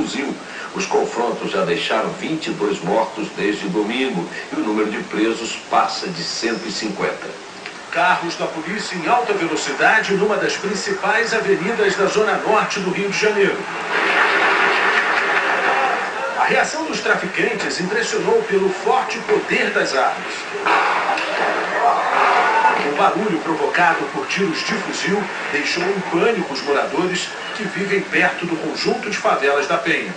fuzil. Os confrontos já deixaram 22 mortos desde domingo e o número de presos passa de 150. Carros da polícia em alta velocidade numa das principais avenidas da zona norte do Rio de Janeiro. A reação dos traficantes impressionou pelo forte poder das armas. O barulho provocado por tiros de fuzil deixou em pânico os moradores que vivem perto do conjunto de favelas da Penha.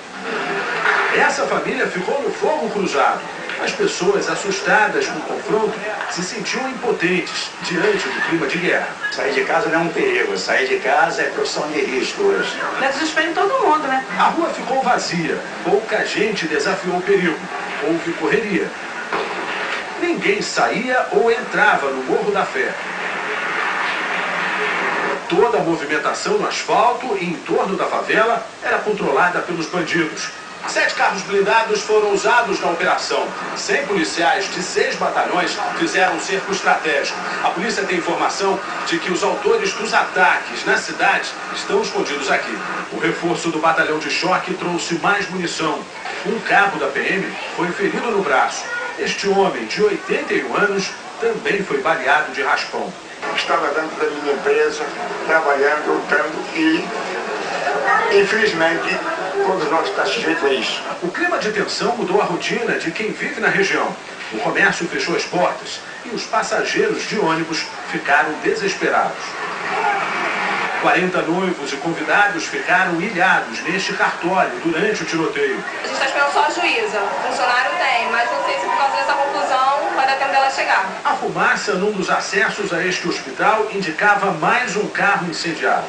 Essa família ficou no fogo cruzado. As pessoas, assustadas com o confronto, se sentiam impotentes diante do clima de guerra. Sair de casa não é um perigo, sair de casa é profissão de risco hoje. Dá desespero em todo mundo, né? A rua ficou vazia, pouca gente desafiou o perigo, houve correria. Ninguém saía ou entrava no Morro da Fé. Toda a movimentação no asfalto e em torno da favela era controlada pelos bandidos. 7 carros blindados foram usados na operação. 100 policiais de 6 batalhões fizeram um cerco estratégico. A polícia tem informação de que os autores dos ataques na cidade estão escondidos aqui. O reforço do batalhão de choque trouxe mais munição. Um cabo da PM foi ferido no braço. Este homem, de 81 anos, também foi baleado de raspão. Estava dentro da minha empresa, trabalhando, lutando e, infelizmente, todos nós estamos sujeitos a isso. O clima de tensão mudou a rotina de quem vive na região. O comércio fechou as portas e os passageiros de ônibus ficaram desesperados. 40 noivos e convidados ficaram ilhados neste cartório durante o tiroteio. A gente está esperando só a juíza. Funcionário tem, mas não sei se por causa dessa confusão vai dar tempo dela chegar. A fumaça num dos acessos a este hospital indicava mais um carro incendiado.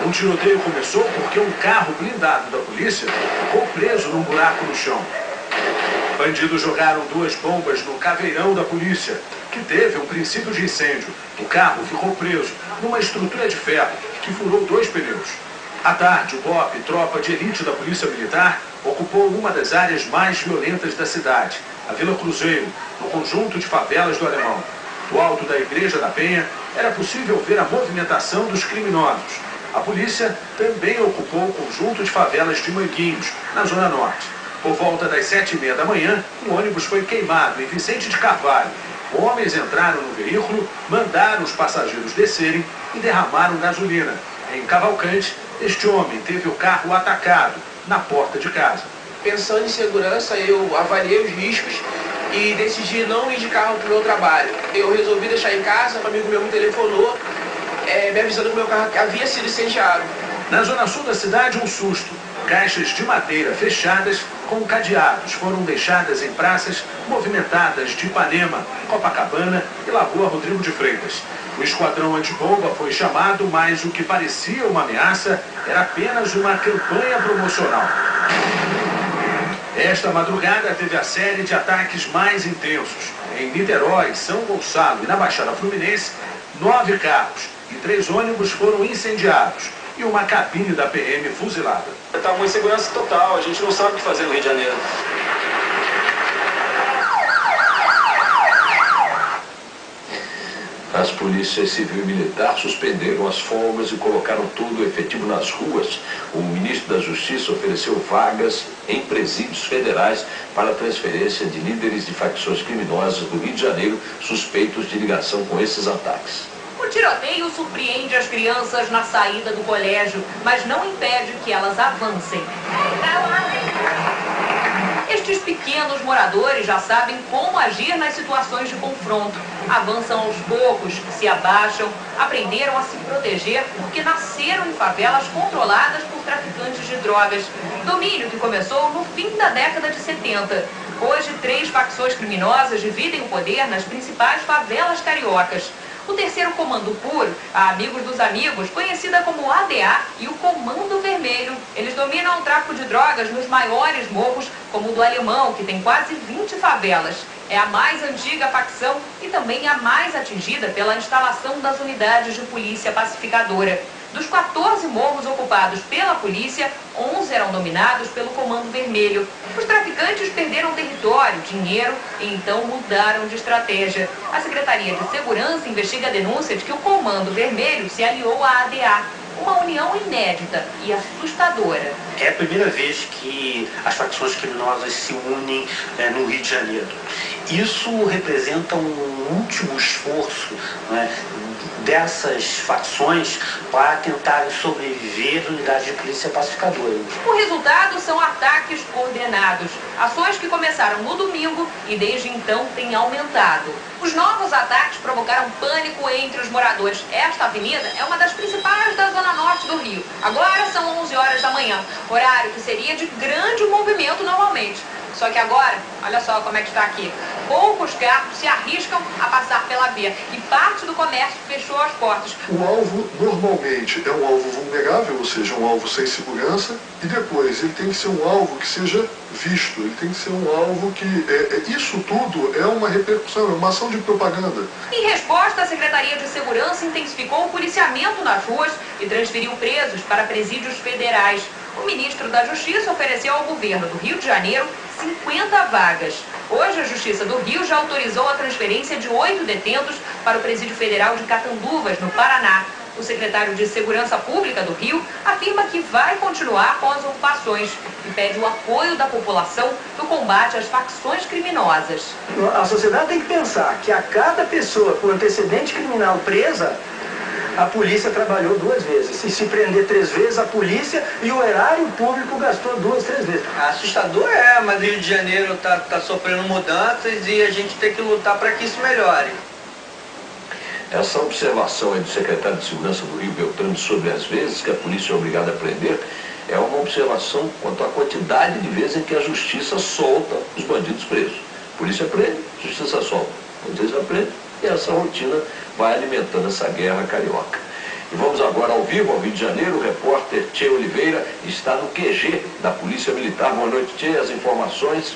Um tiroteio começou porque um carro blindado da polícia ficou preso num buraco no chão. Bandidos jogaram 2 bombas no caveirão da polícia, que teve um princípio de incêndio. O carro ficou preso numa estrutura de ferro que furou 2 pneus. À tarde, o BOPE, tropa de elite da Polícia Militar, ocupou uma das áreas mais violentas da cidade, a Vila Cruzeiro, no conjunto de favelas do Alemão. Do alto da Igreja da Penha, era possível ver a movimentação dos criminosos. A polícia também ocupou o conjunto de favelas de Manguinhos, na Zona Norte. Por volta das 7h30 da manhã, um ônibus foi queimado em Vicente de Carvalho. Homens entraram no veículo, mandaram os passageiros descerem e derramaram gasolina. Em Cavalcante, este homem teve o carro atacado na porta de casa. Pensando em segurança, eu avaliei os riscos e decidi não ir de carro para o meu trabalho. Eu resolvi deixar em casa, um amigo meu me telefonou, me avisando que meu carro havia sido incendiado. Na zona sul da cidade, um susto. Caixas de madeira fechadas com cadeados foram deixadas em praças movimentadas de Ipanema, Copacabana e Lagoa Rodrigo de Freitas. O esquadrão antibomba foi chamado, mas o que parecia uma ameaça era apenas uma campanha promocional. Esta madrugada teve a série de ataques mais intensos. Em Niterói, São Gonçalo e na Baixada Fluminense, 9 carros e 3 ônibus foram incendiados e uma cabine da PM fuzilada. Está uma insegurança total, a gente não sabe o que fazer no Rio de Janeiro. As polícias civil e militar suspenderam as folgas e colocaram todo o efetivo nas ruas. O ministro da Justiça ofereceu vagas em presídios federais para a transferência de líderes de facções criminosas do Rio de Janeiro suspeitos de ligação com esses ataques. O tiroteio surpreende as crianças na saída do colégio, mas não impede que elas avancem. Estes pequenos moradores já sabem como agir nas situações de confronto. Avançam aos poucos, se abaixam, aprenderam a se proteger porque nasceram em favelas controladas por traficantes de drogas. Domínio que começou no fim da década de 70. Hoje, 3 facções criminosas dividem o poder nas principais favelas cariocas. O terceiro Comando Puro, a Amigos dos Amigos, conhecida como ADA, e o Comando Vermelho. Eles dominam o tráfico de drogas nos maiores morros, como o do Alemão, que tem quase 20 favelas. É a mais antiga facção e também a mais atingida pela instalação das unidades de polícia pacificadora. Dos 14 morros ocupados pela polícia, 11 eram dominados pelo Comando Vermelho. Os traficantes perderam território, dinheiro e então mudaram de estratégia. A Secretaria de Segurança investiga a denúncia de que o Comando Vermelho se aliou à ADA. uma união inédita e assustadora. É a primeira vez que as facções criminosas se unem no Rio de Janeiro. Isso representa um último esforço, né, dessas facções para tentarem sobreviver à unidade de polícia pacificadora. O resultado são ataques coordenados, ações que começaram no domingo e desde então têm aumentado. Os novos ataques provocaram pânico entre os moradores. Esta avenida é uma das principais da zona norte do Rio. Agora são 11 horas da manhã, horário que seria de grande movimento normalmente. Só que agora, olha só como é que está aqui. Poucos carros se arriscam a passar pela via e parte do comércio fechou as portas. O alvo normalmente é um alvo vulnerável, ou seja, um alvo sem segurança, e depois ele tem que ser um alvo que seja visto, ele tem que ser um alvo que... isso tudo é uma repercussão, é uma ação de propaganda. Em resposta, a Secretaria de Segurança intensificou o policiamento nas ruas e transferiu presos para presídios federais. O ministro da Justiça ofereceu ao governo do Rio de Janeiro 50 vagas. Hoje, a Justiça do Rio já autorizou a transferência de 8 detentos para o Presídio Federal de Catanduvas, no Paraná. O secretário de Segurança Pública do Rio afirma que vai continuar com as ocupações e pede o apoio da população no combate às facções criminosas. A sociedade tem que pensar que a cada pessoa com antecedente criminal presa, a polícia trabalhou 2 vezes. E se prender 3 vezes, a polícia e o erário público gastou 2, 3 vezes. Assustador mas o Rio de Janeiro tá sofrendo mudanças e a gente tem que lutar para que isso melhore. Essa observação aí do secretário de Segurança do Rio, Beltrame, sobre as vezes que a polícia é obrigada a prender, é uma observação quanto à quantidade de vezes em que a justiça solta os bandidos presos. A polícia prende, a justiça solta. A justiça prende e essa rotina vai alimentando essa guerra carioca. E vamos agora ao vivo, ao Rio de Janeiro. O repórter Tchê Oliveira está no QG da Polícia Militar. Boa noite, Tchê. As informações...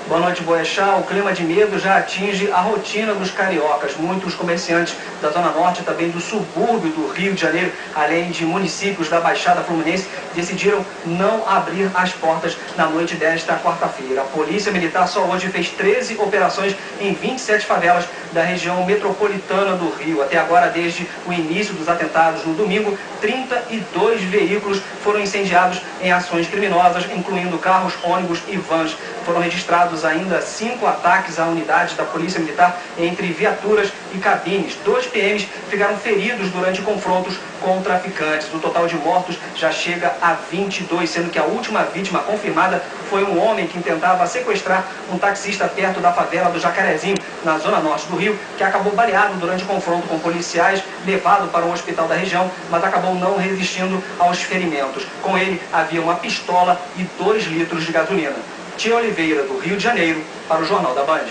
Boa noite, Boechat. O clima de medo já atinge a rotina dos cariocas. Muitos comerciantes da Zona Norte e também do subúrbio do Rio de Janeiro, além de municípios da Baixada Fluminense, decidiram não abrir as portas na noite desta quarta-feira. A Polícia Militar só hoje fez 13 operações em 27 favelas da região metropolitana do Rio. Até agora, desde o início dos atentados no domingo, 32 veículos foram incendiados em ações criminosas, incluindo carros, ônibus e vans. Foram registrados ainda 5 ataques a unidades da Polícia Militar entre viaturas e cabines. 2 PMs ficaram feridos durante confrontos com traficantes. O total de mortos já chega a 22, sendo que a última vítima confirmada foi um homem que tentava sequestrar um taxista perto da favela do Jacarezinho, na zona norte do Rio, que acabou baleado durante confronto com policiais, levado para um hospital da região, mas acabou não resistindo aos ferimentos. Com ele havia uma pistola e 2 litros de gasolina. Tchê Oliveira, do Rio de Janeiro, para o Jornal da Band.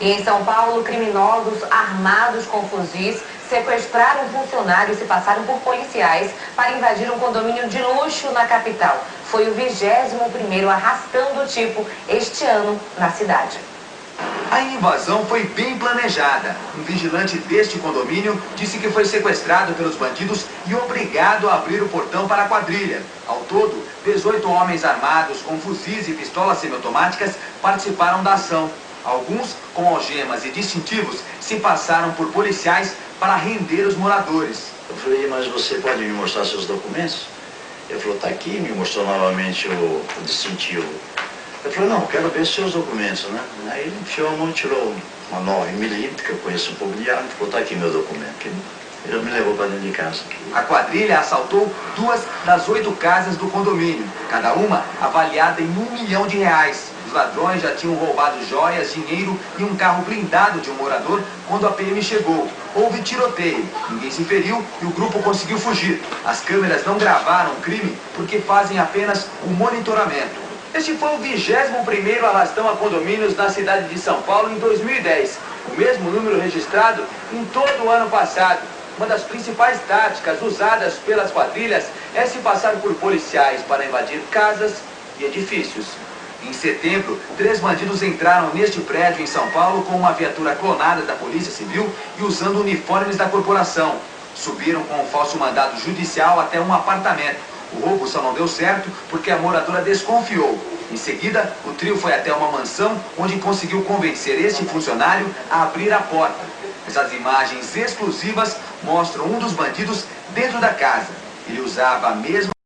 E em São Paulo, criminosos armados com fuzis sequestraram funcionários e se passaram por policiais para invadir um condomínio de luxo na capital. Foi o 21º arrastão do tipo este ano na cidade. A invasão foi bem planejada. Um vigilante deste condomínio disse que foi sequestrado pelos bandidos e obrigado a abrir o portão para a quadrilha. Ao todo, 18 homens armados com fuzis e pistolas semiautomáticas participaram da ação. Alguns, com algemas e distintivos, se passaram por policiais para render os moradores. Eu falei, mas você pode me mostrar seus documentos? Ele falou, tá aqui, me mostrou novamente o distintivo. Eu falei, não, quero ver seus documentos, né? Aí ele enfiou a mão, tirou uma 9mm, que eu conheço um pouco de arma, e falou, tá aqui meu documento. Ele me levou para dentro de casa. A quadrilha assaltou 2 das 8 casas do condomínio, cada uma avaliada em R$1 milhão. Os ladrões já tinham roubado joias, dinheiro e um carro blindado de um morador quando a PM chegou. Houve tiroteio, ninguém se feriu e o grupo conseguiu fugir. As câmeras não gravaram o crime porque fazem apenas o monitoramento. Este foi o 21º arrastão a condomínios na cidade de São Paulo em 2010. O mesmo número registrado em todo o ano passado. Uma das principais táticas usadas pelas quadrilhas é se passar por policiais para invadir casas e edifícios. Em setembro, 3 bandidos entraram neste prédio em São Paulo com uma viatura clonada da Polícia Civil e usando uniformes da corporação. Subiram com um falso mandado judicial até um apartamento. O roubo só não deu certo porque a moradora desconfiou. Em seguida, o trio foi até uma mansão onde conseguiu convencer este funcionário a abrir a porta. Essas imagens exclusivas mostram um dos bandidos dentro da casa. Ele usava a mesma